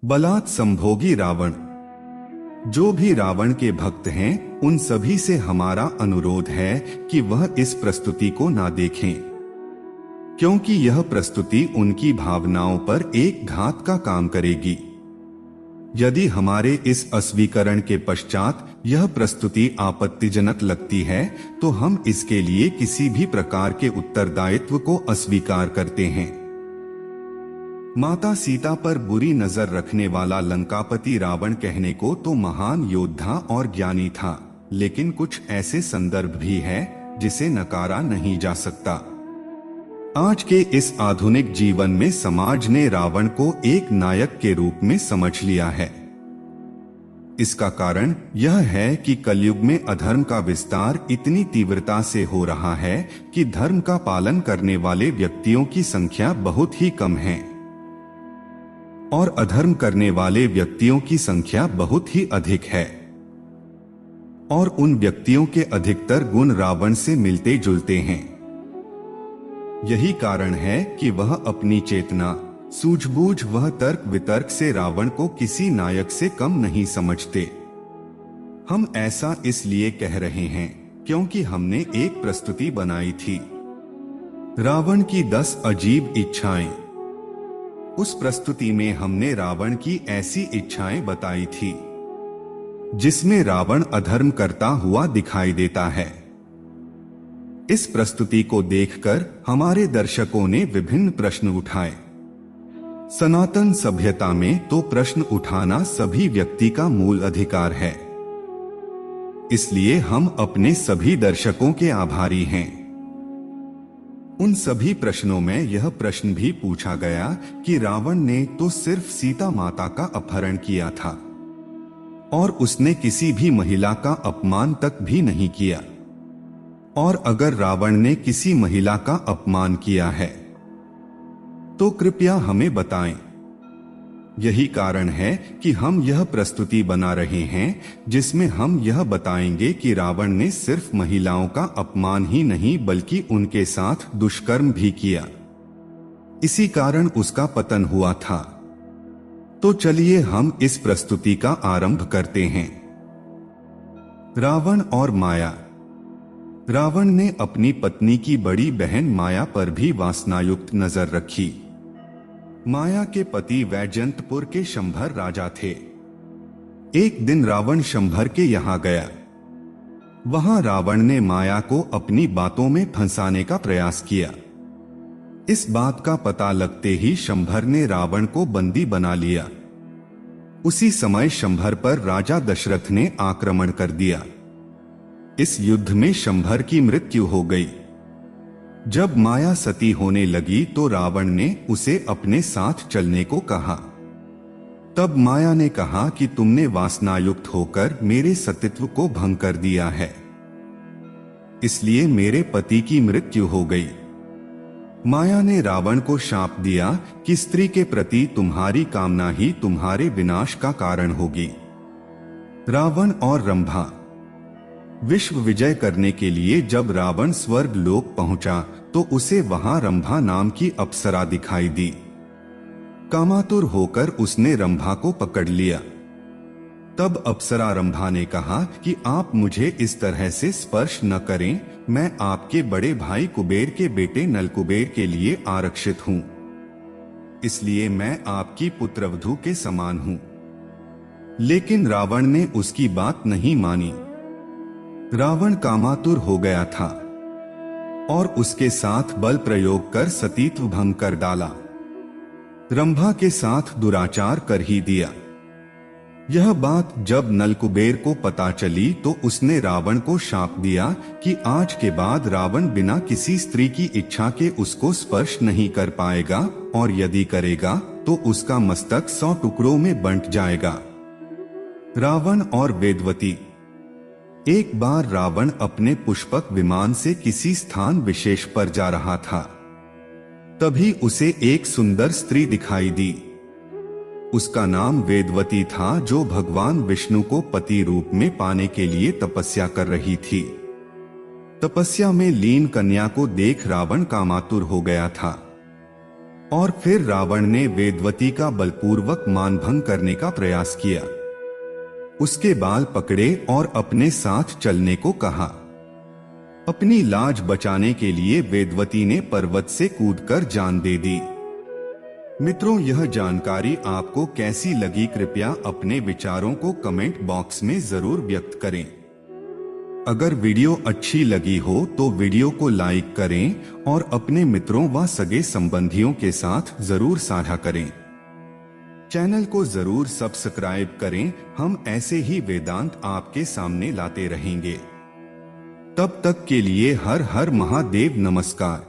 बलात् संभोगी रावण। जो भी रावण के भक्त हैं, उन सभी से हमारा अनुरोध है कि वह इस प्रस्तुति को ना देखें, क्योंकि यह प्रस्तुति उनकी भावनाओं पर एक घात का काम करेगी। यदि हमारे इस अस्वीकरण के पश्चात यह प्रस्तुति आपत्तिजनक लगती है, तो हम इसके लिए किसी भी प्रकार के उत्तरदायित्व को अस्वीकार करते हैं। माता सीता पर बुरी नजर रखने वाला लंकापति रावण कहने को तो महान योद्धा और ज्ञानी था, लेकिन कुछ ऐसे संदर्भ भी है जिसे नकारा नहीं जा सकता। आज के इस आधुनिक जीवन में समाज ने रावण को एक नायक के रूप में समझ लिया है। इसका कारण यह है कि कलयुग में अधर्म का विस्तार इतनी तीव्रता से हो रहा है कि धर्म का पालन करने वाले व्यक्तियों की संख्या बहुत ही कम है और अधर्म करने वाले व्यक्तियों की संख्या बहुत ही अधिक है। और उन व्यक्तियों के अधिकतर गुण रावण से मिलते जुलते हैं। यही कारण है कि वह अपनी चेतना, सूझबूझ व तर्क वितर्क से रावण को किसी नायक से कम नहीं समझते। हम ऐसा इसलिए कह रहे हैं क्योंकि हमने एक प्रस्तुति बनाई थी, रावण की 10 अजीब इच्छाएं। उस प्रस्तुति में हमने रावण की ऐसी इच्छाएं बताई थी जिसमें रावण अधर्म करता हुआ दिखाई देता है। इस प्रस्तुति को देखकर हमारे दर्शकों ने विभिन्न प्रश्न उठाए। सनातन सभ्यता में तो प्रश्न उठाना सभी व्यक्ति का मूल अधिकार है, इसलिए हम अपने सभी दर्शकों के आभारी हैं। उन सभी प्रश्नों में यह प्रश्न भी पूछा गया कि रावण ने तो सिर्फ सीता माता का अपहरण किया था और उसने किसी भी महिला का अपमान तक भी नहीं किया। और अगर रावण ने किसी महिला का अपमान किया है तो कृपया हमें बताएं। यही कारण है कि हम यह प्रस्तुति बना रहे हैं जिसमें हम यह बताएंगे कि रावण ने सिर्फ महिलाओं का अपमान ही नहीं बल्कि उनके साथ दुष्कर्म भी किया। इसी कारण उसका पतन हुआ था। तो चलिए हम इस प्रस्तुति का आरंभ करते हैं। रावण और माया। रावण ने अपनी पत्नी की बड़ी बहन माया पर भी वासनायुक्त नजर रखी। माया के पति वैजयंतपुर के शंभर राजा थे। एक दिन रावण शंभर के यहाँ गया। वहां रावण ने माया को अपनी बातों में फंसाने का प्रयास किया। इस बात का पता लगते ही शंभर ने रावण को बंदी बना लिया। उसी समय शंभर पर राजा दशरथ ने आक्रमण कर दिया। इस युद्ध में शंभर की मृत्यु हो गई। जब माया सती होने लगी तो रावण ने उसे अपने साथ चलने को कहा। तब माया ने कहा कि तुमने वासनायुक्त होकर मेरे सतीत्व को भंग कर दिया है, इसलिए मेरे पति की मृत्यु हो गई। माया ने रावण को शाप दिया कि स्त्री के प्रति तुम्हारी कामना ही तुम्हारे विनाश का कारण होगी। रावण और रंभा। विश्व विजय करने के लिए जब रावण स्वर्ग लोक पहुंचा तो उसे वहां रंभा नाम की अप्सरा दिखाई दी। कामातुर होकर उसने रंभा को पकड़ लिया। तब अप्सरा रंभा ने कहा कि आप मुझे इस तरह से स्पर्श न करें, मैं आपके बड़े भाई कुबेर के बेटे नलकुबेर के लिए आरक्षित हूं, इसलिए मैं आपकी पुत्रवधू के समान हूं। लेकिन रावण ने उसकी बात नहीं मानी। रावण कामातुर हो गया था और उसके साथ बल प्रयोग कर सतीत्व भंग कर डाला। रंभा के साथ दुराचार कर ही दिया। यह बात जब नलकुबेर को पता चली तो उसने रावण को शाप दिया कि आज के बाद रावण बिना किसी स्त्री की इच्छा के उसको स्पर्श नहीं कर पाएगा और यदि करेगा तो उसका मस्तक 100 टुकड़ों में बंट जाएगा। रावण और वेदवती। एक बार रावण अपने पुष्पक विमान से किसी स्थान विशेष पर जा रहा था। तभी उसे एक सुंदर स्त्री दिखाई दी। उसका नाम वेदवती था, जो भगवान विष्णु को पति रूप में पाने के लिए तपस्या कर रही थी। तपस्या में लीन कन्या को देख रावण कामातुर हो गया था। और फिर रावण ने वेदवती का बलपूर्वक मानभंग करने का प्रयास किया। उसके बाल पकड़े और अपने साथ चलने को कहा। अपनी लाज बचाने के लिए वेदवती ने पर्वत से कूदकर जान दे दी। मित्रों, यह जानकारी आपको कैसी लगी, कृपया अपने विचारों को कमेंट बॉक्स में जरूर व्यक्त करें। अगर वीडियो अच्छी लगी हो तो वीडियो को लाइक करें और अपने मित्रों व सगे संबंधियों के साथ जरूर साझा करें। चैनल को जरूर सब्सक्राइब करें। हम ऐसे ही वेदांत आपके सामने लाते रहेंगे। तब तक के लिए हर हर महादेव, नमस्कार।